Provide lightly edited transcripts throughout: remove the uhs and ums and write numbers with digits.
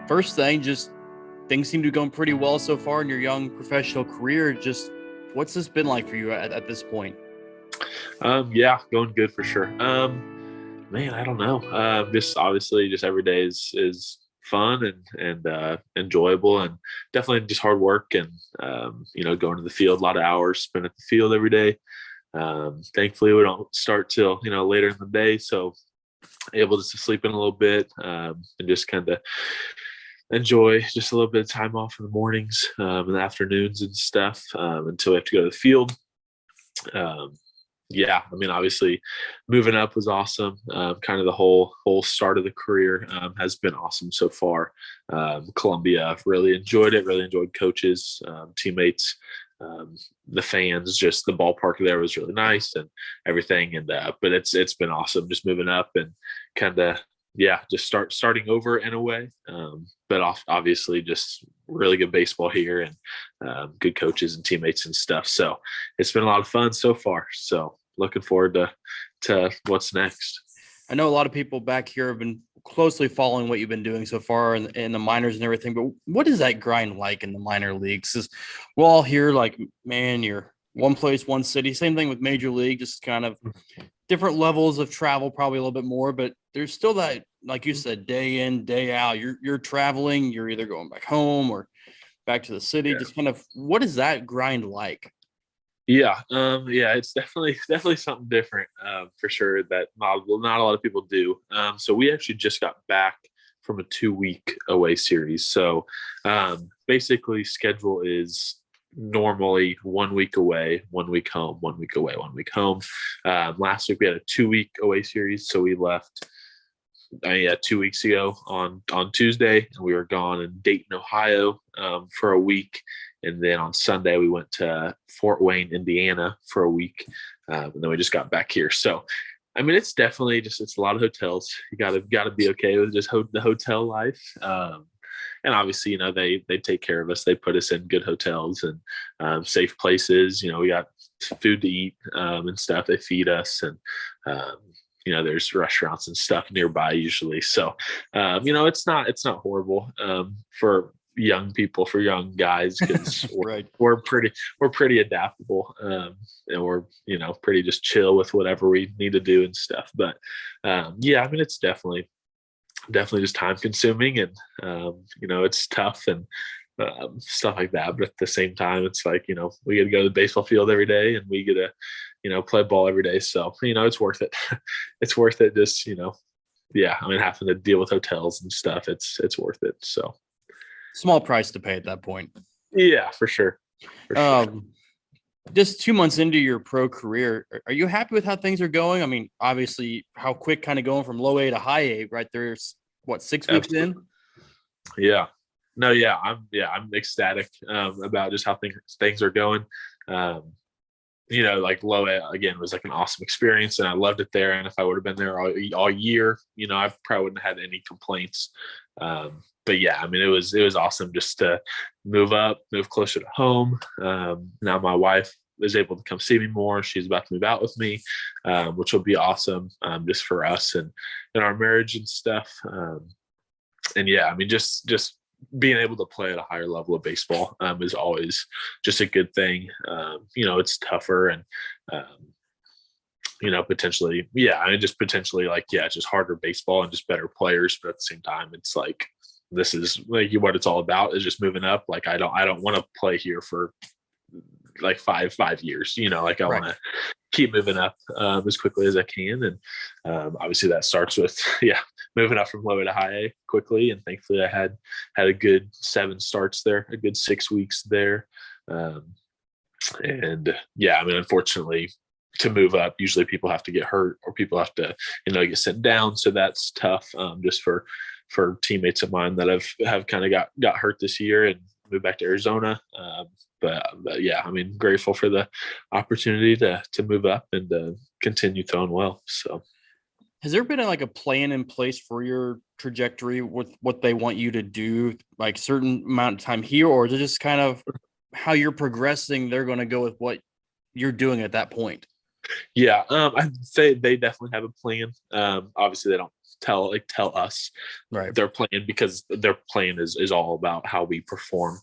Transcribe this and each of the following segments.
first thing, just things seem to be going pretty well so far in your young professional career. Just what's this been like for you at this point? Yeah, going good for sure. Man, I don't know. Just obviously, just every day is fun and enjoyable, and definitely just hard work and going to the field, a lot of hours spent at the field every day. Thankfully, we don't start till later in the day, so able to sleep in a little bit and just kind of enjoy just a little bit of time off in the mornings and the afternoons and stuff until we have to go to the field. Um, yeah, I mean, obviously, moving up was awesome. Kind of the whole start of the career has been awesome so far. Columbia, really enjoyed it. Really enjoyed coaches, teammates, the fans. Just the ballpark there was really nice and everything. And but it's been awesome just moving up and kind of just starting over in a way. But obviously, just really good baseball here and good coaches and teammates and stuff. So it's been a lot of fun so far. So looking forward to what's next. I know a lot of people back here have been closely following what you've been doing so far in the minors and everything, but what is that grind like in the minor leagues? 'Cause we'll all hear like, man, you're one place, one city. Same thing with major league, just kind of different levels of travel, probably a little bit more, but there's still that, like you said, day in, day out. You're traveling, you're either going back home or back to the city. Yeah. Just kind of what is that grind like? Yeah, it's definitely something different for sure that not a lot of people do. So we actually just got back from a 2-week away series. So basically, schedule is normally 1 week away, 1 week home, 1 week away, 1 week home. Last week we had a 2-week away series, so we left. 2 weeks ago on Tuesday, and we were gone in Dayton, Ohio, for a week. And then on Sunday, we went to Fort Wayne, Indiana for a week. And then we just got back here. So, I mean, it's definitely it's a lot of hotels. You gotta be okay with just the hotel life. And obviously, they take care of us. They put us in good hotels and safe places. We got food to eat and stuff. They feed us and, there's restaurants and stuff nearby usually. So, it's not horrible for young people, for young guys, because Right. we're pretty adaptable and we're pretty just chill with whatever we need to do and stuff. But I mean, it's definitely just time consuming and it's tough and stuff like that. But at the same time, it's like we get to go to the baseball field every day and we get to play ball every day. So it's worth it. It's worth it. Just I mean, having to deal with hotels and stuff, it's worth it. So Small price to pay at that point. yeah, for sure. Just 2 months into your pro career, are you happy with how things are going? I mean, obviously, how quick kind of going from low A to high A, right? There's what, 6 weeks Absolutely. in? Yeah. No, yeah, I'm ecstatic about just how things are going. Like low A again was like an awesome experience, and I loved it there. And if I would have been there all year, I probably wouldn't have had any complaints. But yeah, I mean, it was awesome just to move closer to home. Now my wife is able to come see me more. She's about to move out with me, which will be awesome just for us and in our marriage and stuff. And yeah, I mean, just being able to play at a higher level of baseball is always just a good thing. It's tougher and, potentially, I mean, just potentially it's just harder baseball and just better players. But at the same time, it's like, this is like what it's all about is just moving up. Like, I don't want to play here for like five years, like I Right. want to keep moving up as quickly as I can. And obviously that starts with, moving up from low A to high A quickly. And thankfully I had a good 7 starts there, a good 6 weeks there. I mean, unfortunately to move up, usually people have to get hurt or people have to, get sent down. So that's tough just for teammates of mine that have kind of got hurt this year and moved back to Arizona. But yeah, I mean, grateful for the opportunity to move up and to continue throwing well. So, Has there been a plan in place for your trajectory with what they want you to do, like certain amount of time here, or is it just kind of how you're progressing? They're going to go with what you're doing at that point. Yeah, I'd say they definitely have a plan. Obviously, they don't tell us Right. their plan because their plan is all about how we perform.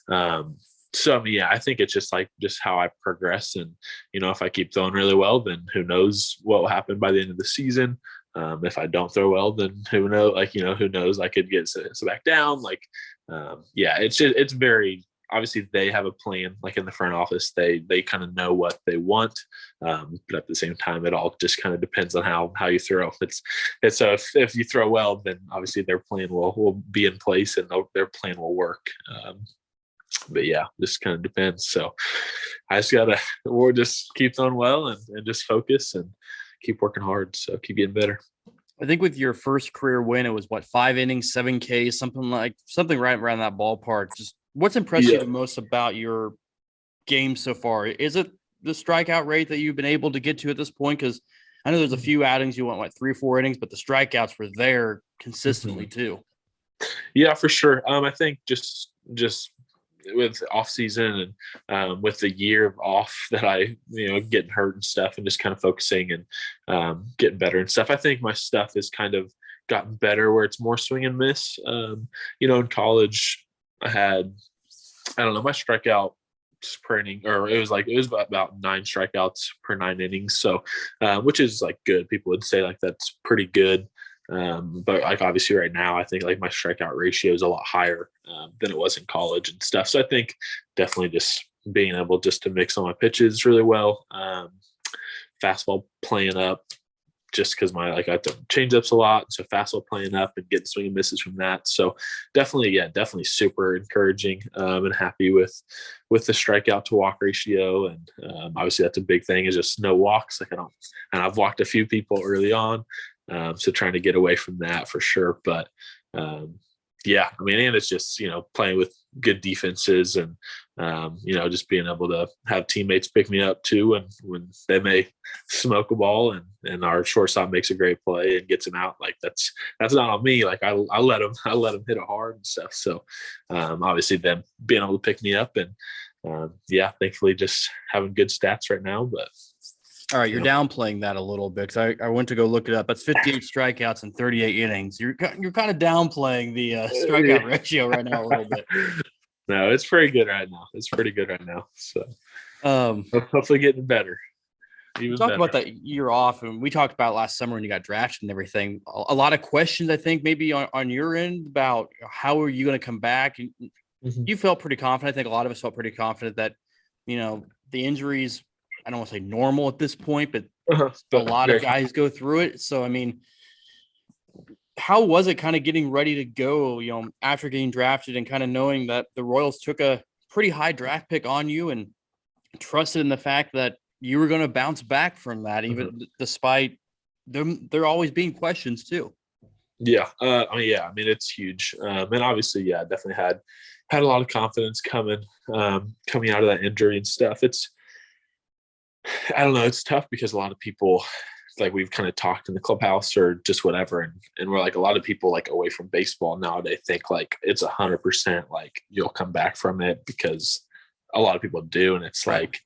Um, so I mean, yeah, I think it's just how I progress, and if I keep throwing really well, then who knows what will happen by the end of the season. If I don't throw well, then who knows? Who knows? I could get back down. Yeah, it's very obviously they have a plan. Like in the front office, they kind of know what they want, but at the same time, it all just kind of depends on how you throw. It's so if you throw well, then obviously their plan will be in place and their plan will work. But yeah, just kind of depends. So I just gotta we'll just keep throwing well and just focus and keep working hard. So keep getting better. I think with your first career win, it was what, 5 innings, 7 Ks, something right around that ballpark. Just what's impressed you Yeah. the most about your game so far? Is it the strikeout rate that you've been able to get to at this point? Because I know there's a few outings you went 3 or 4 innings, but the strikeouts were there consistently Mhm. too. Yeah, for sure. I think just with off season and with the year of off that I getting hurt and stuff and just kind of focusing and getting better and stuff. I think my stuff has kind of gotten better where it's more swing and miss. In college I don't know, my strikeout per inning, or it was about 9 strikeouts per 9 innings. So, which is like good. People would say like that's pretty good. But like obviously right now, I think like my strikeout ratio is a lot higher than it was in college and stuff. So I think definitely just being able just to mix all my pitches really well, fastball playing up, just because I throw change ups a lot, so fastball playing up and getting swing and misses from that. So definitely super encouraging, and happy with the strikeout to walk ratio. And obviously that's a big thing is just no walks. And I've walked a few people early on, so trying to get away from that for sure. But yeah, I mean, and it's just playing with good defenses and just being able to have teammates pick me up too, and when they may smoke a ball and our shortstop makes a great play and gets him out, like that's not on me. Like I let him hit it hard and stuff. So obviously them being able to pick me up and yeah, thankfully just having good stats right now. But All right, you're downplaying that a little bit because I went to go look it up. That's 58 strikeouts in 38 innings. You're kind of downplaying the strikeout ratio right now a little bit. No, it's pretty good right now. It's pretty good right now. So hopefully getting better. We talked about that year off, and we talked about last summer when you got drafted and everything. A lot of questions, I think, maybe on your end about how are you going to come back. You felt pretty confident. I think a lot of us felt pretty confident that, the injuries, I don't want to say normal at this point, but a lot of guys go through it. So, I mean, how was it kind of getting ready to go, after getting drafted and kind of knowing that the Royals took a pretty high draft pick on you and trusted in the fact that you were going to bounce back from that, even despite there always being questions too. Yeah. I mean, it's huge. And obviously, yeah, definitely had a lot of confidence coming out of that injury and stuff. I don't know. It's tough because a lot of people, like we've kind of talked in the clubhouse or just whatever. And we're like, a lot of people like away from baseball nowadays think like it's 100% like you'll come back from it, because a lot of people do. And it's like,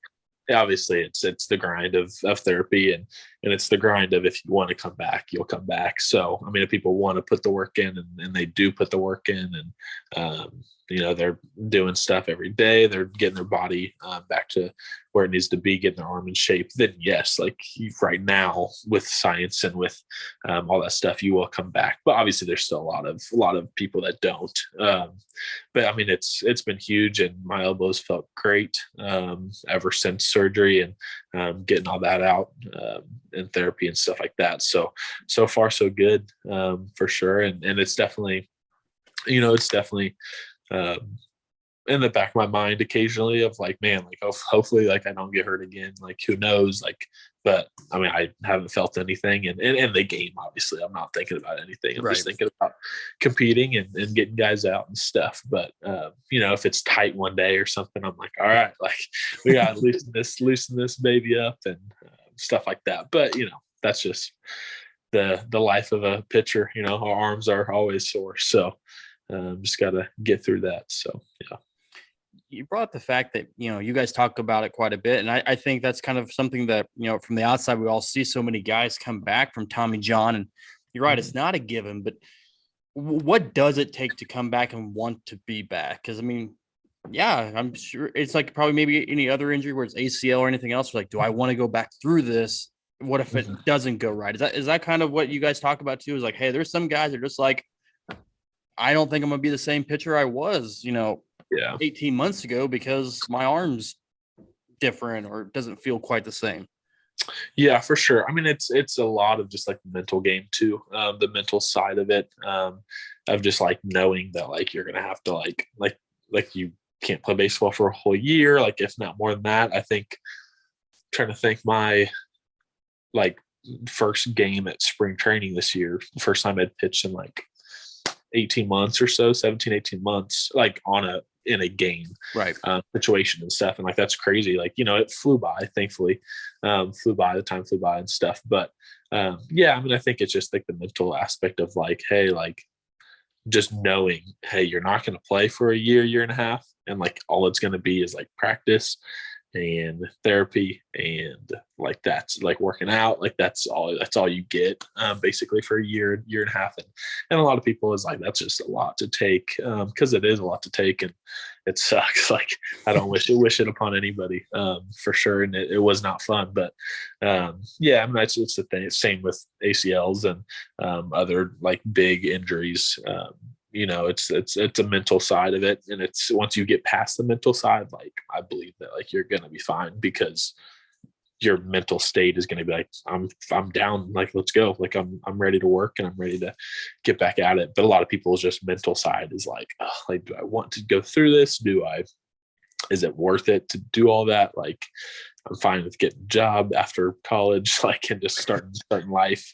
obviously it's the grind of therapy and it's the grind of, if you want to come back, you'll come back. So I mean, if people want to put the work in and they do put the work in, and they're doing stuff every day, they're getting their body back to where it needs to be, getting their arm in shape, then yes, like right now with science and with all that stuff, you will come back. But obviously there's still a lot of people that don't. But I mean, it's been huge, and my elbows felt great ever since surgery and getting all that out in therapy and stuff like that. So far so good, for sure. And it's definitely, um, in the back of my mind occasionally of like, man, like hopefully like I don't get hurt again. Like who knows? Like, but I mean, I haven't felt anything, and the game, obviously I'm not thinking about anything. I'm just thinking about competing and getting guys out and stuff. But if it's tight one day or something, I'm like, all right, like we got to loosen this baby up and stuff like that. But that's just the life of a pitcher. Our arms are always sore. So just got to get through that. So, yeah. you brought up the fact that, you guys talk about it quite a bit. And I think that's kind of something that, from the outside, we all see so many guys come back from Tommy John. And you're right, it's not a given, but what does it take to come back and want to be back? Because, I mean, yeah, I'm sure it's like probably maybe any other injury where it's ACL or anything else. Like, do I want to go back through this? What if it doesn't go right? Is that kind of what you guys talk about too? Is like, hey, there's some guys that are just like, I don't think I'm gonna be the same pitcher I was, 18 months ago because my arm's different or doesn't feel quite the same. Yeah, for sure. I mean, it's a lot of just like the mental game too, the mental side of it, of just like knowing that like you're gonna have to like you can't play baseball for a whole year, like if not more than that. I think trying to think my like first game at spring training this year, the first time I'd pitched in like 18 months or so, 17, 18 months, like in a game right situation and stuff. And like, that's crazy. Like, it flew by, thankfully, the time flew by and stuff. But yeah, I mean, I think it's just like the mental aspect of like, hey, like just knowing, hey, you're not going to play for a year and a half. And like, all it's going to be is like practice and therapy and like that's like working out, like that's all you get basically for a year and a half. And a lot of people is like, that's just a lot to take, because it is a lot to take and it sucks. Like I don't wish it upon anybody, for sure. And it was not fun, but yeah, I mean, it's the thing. Same with ACLs and other like big injuries. It's a mental side of it, and it's once you get past the mental side, like I believe that like you're gonna be fine because your mental state is gonna be like, I'm down, like let's go, like I'm ready to work and I'm ready to get back at it. But a lot of people's just mental side is like, oh, like do I want to go through this? Is it worth it to do all that? Like I'm fine with getting a job after college, like, and just starting life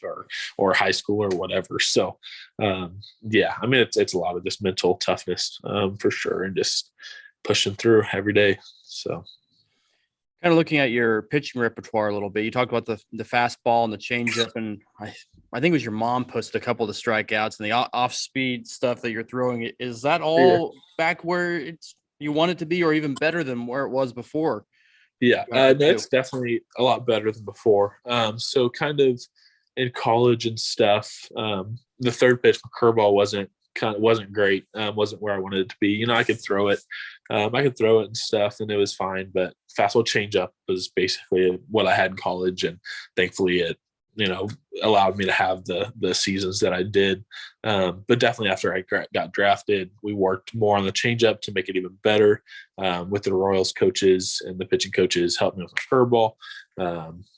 or high school or whatever. So, yeah, I mean, it's a lot of just mental toughness, for sure. And just pushing through every day. So kind of looking at your pitching repertoire a little bit, you talked about the fastball and the changeup, and I think it was your mom posted a couple of the strikeouts and the off speed stuff that you're throwing. Is that all back where you want it to be, or even better than where it was before? Yeah, that's definitely a lot better than before. So kind of in college and stuff, the third pitch for curveball wasn't great. Wasn't where I wanted it to be. I could throw it. I could throw it and stuff, and it was fine. But fastball changeup was basically what I had in college, and thankfully it allowed me to have the seasons that I did. But definitely after I got drafted, we worked more on the changeup to make it even better, with the Royals coaches and the pitching coaches helped me with the curveball,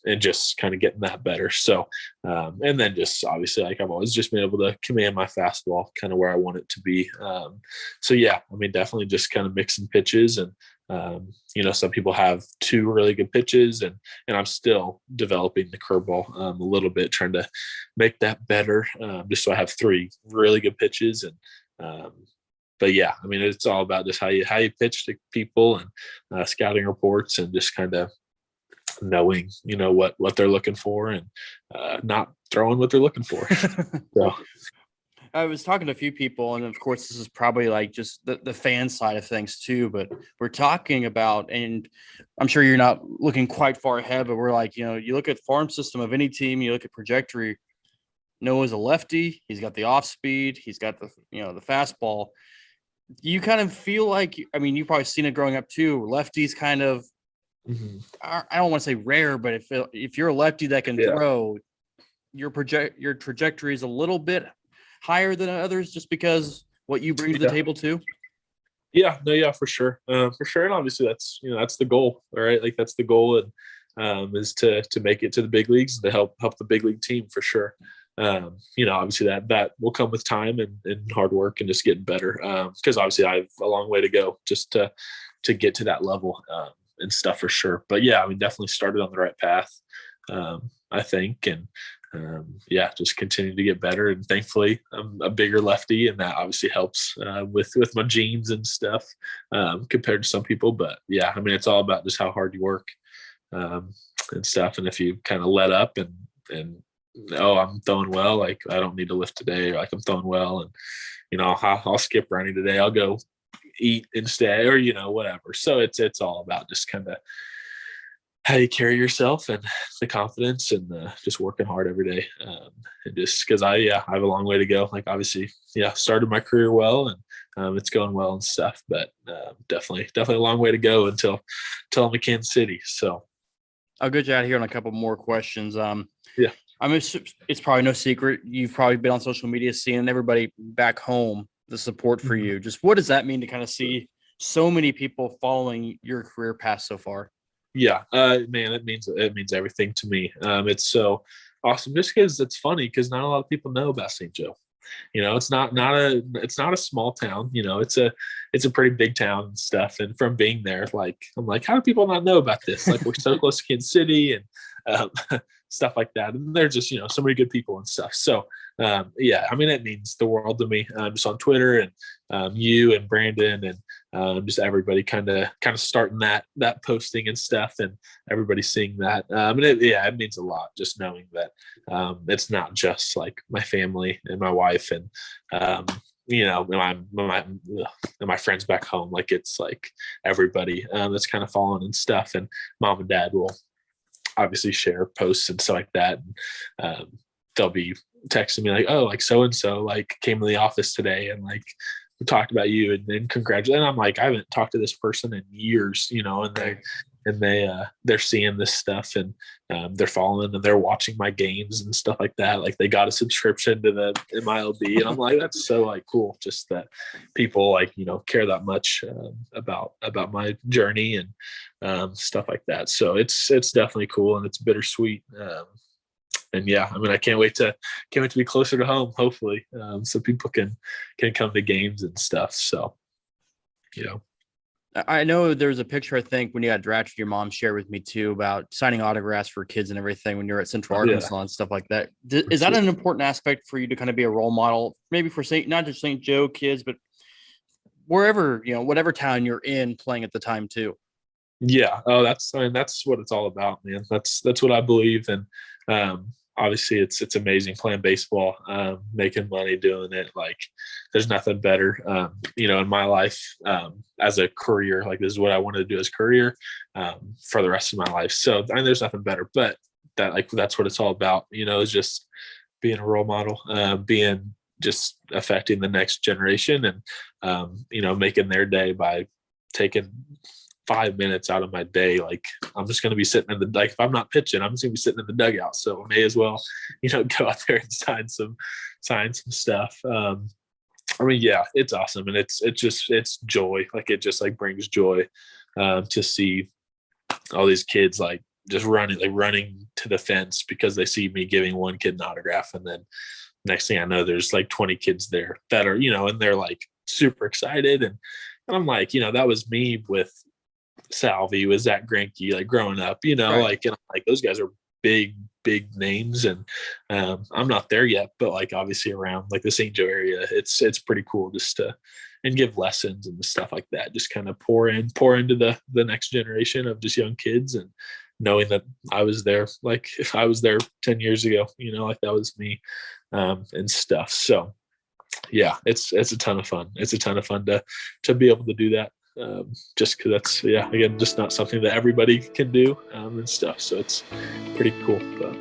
and just kind of getting that better. So, and then just obviously like I've always just been able to command my fastball kind of where I want it to be. So yeah, I mean, definitely just kind of mixing pitches and, some people have two really good pitches and I'm still developing the curveball a little bit, trying to make that better, just so I have three really good pitches. And, but yeah, I mean, it's all about just how you pitch to people and scouting reports and just kind of knowing, what they're looking for and not throwing what they're looking for. So. I was talking to a few people, and of course, this is probably like just the fan side of things too. But we're talking about, and I'm sure you're not looking quite far ahead, but we're like, you look at farm system of any team, you look at trajectory. Noah's a lefty. He's got the off speed. He's got the fastball. You kind of feel like, I mean, you've probably seen it growing up too. Lefties kind of, I don't want to say rare, but if you're a lefty that can throw, your trajectory is a little bit higher than others just because what you bring to the table too. Yeah, for sure. And obviously that's the goal. All right. Like that's the goal, and is to make it to the big leagues, to help the big league team for sure. Obviously that will come with time and hard work and just getting better. Because obviously I have a long way to go just to get to that level, and stuff for sure. But yeah, I mean, definitely started on the right path, I think. And, just continue to get better. And thankfully I'm a bigger lefty, and that obviously helps with my genes and stuff, compared to some people. But yeah, I mean, it's all about just how hard you work, and stuff. And if you kind of let up and I'm throwing well, like I don't need to lift today, or like I'm throwing well, and I'll skip running today. I'll go eat instead, or whatever. So it's all about just kind of how you carry yourself and the confidence and just working hard every day. And just because I have a long way to go. Like obviously, started my career well, and it's going well and stuff, but definitely a long way to go until I'm in Kansas City. So I'll get you out here on a couple more questions. Yeah. It's probably no secret. You've probably been on social media seeing everybody back home, the support for Mhm. you. Just what does that mean to kind of see so many people following your career path so far? Yeah, man, it means everything to me. It's so awesome just because it's funny because not a lot of people know about St. Joe. It's not a small town. It's a pretty big town and stuff. And from being there, like I'm like, how do people not know about this? Like we're so close to Kansas City and stuff like that. And they're just so many good people and stuff. So yeah, I mean it means the world to me. Just on Twitter and you and Brandon and just everybody kind of starting that posting and stuff, and everybody seeing that. And it means a lot just knowing that it's not just like my family and my wife and my friends back home. Like it's like everybody that's kind of following and stuff. And mom and dad will obviously share posts and stuff like that. And, they'll be texting me like, oh, like so and so like came to the office today and like we talked about you and then congratulate. And I'm like, I haven't talked to this person in years, and they're seeing this stuff and they're following and they're watching my games and stuff like that. Like they got a subscription to the MILB, and I'm like, that's so like cool. Just that people like care that much about my journey and stuff like that. So it's definitely cool and it's bittersweet. And yeah, I mean, I can't wait to be closer to home, hopefully, so people can come to games and stuff. So, I know there's a picture, I think, when you got drafted, your mom shared with me too about signing autographs for kids and everything when you're at Central Arkansas and stuff like that. Is that an important aspect for you to kind of be a role model, maybe for not just St. Joe kids, but wherever, whatever town you're in playing at the time too? Yeah. Oh, that's what it's all about, man. That's what I believe. And obviously it's amazing playing baseball, making money doing it. Like there's nothing better, in my life, as a career. Like this is what I wanted to do as a career, for the rest of my life. So I mean, there's nothing better, but that's what it's all about, is just being a role model, being just affecting the next generation and, making their day by taking 5 minutes out of my day. Like I'm just going to be sitting in if I'm not pitching, I'm just going to be sitting in the dugout. So I may as well, go out there and sign some stuff. I mean, yeah, it's awesome. And it's joy. Like it just like brings joy, to see all these kids like just running to the fence because they see me giving one kid an autograph. And then next thing I know, there's like 20 kids there that are, and they're like super excited. And I'm like, that was me with Salvi, was Zach Greinke, like growing up, Right. like, and I'm like, those guys are big names. And I'm not there yet, but like obviously around like the St. Joe area, it's pretty cool just to and give lessons and stuff like that. Just kind of pour into the next generation of just young kids, and knowing that I was there, like if I was there 10 years ago, like that was me, and stuff. So yeah, it's a ton of fun. It's a ton of fun to be able to do that. Just because again, just not something that everybody can do, and stuff. So it's pretty cool. But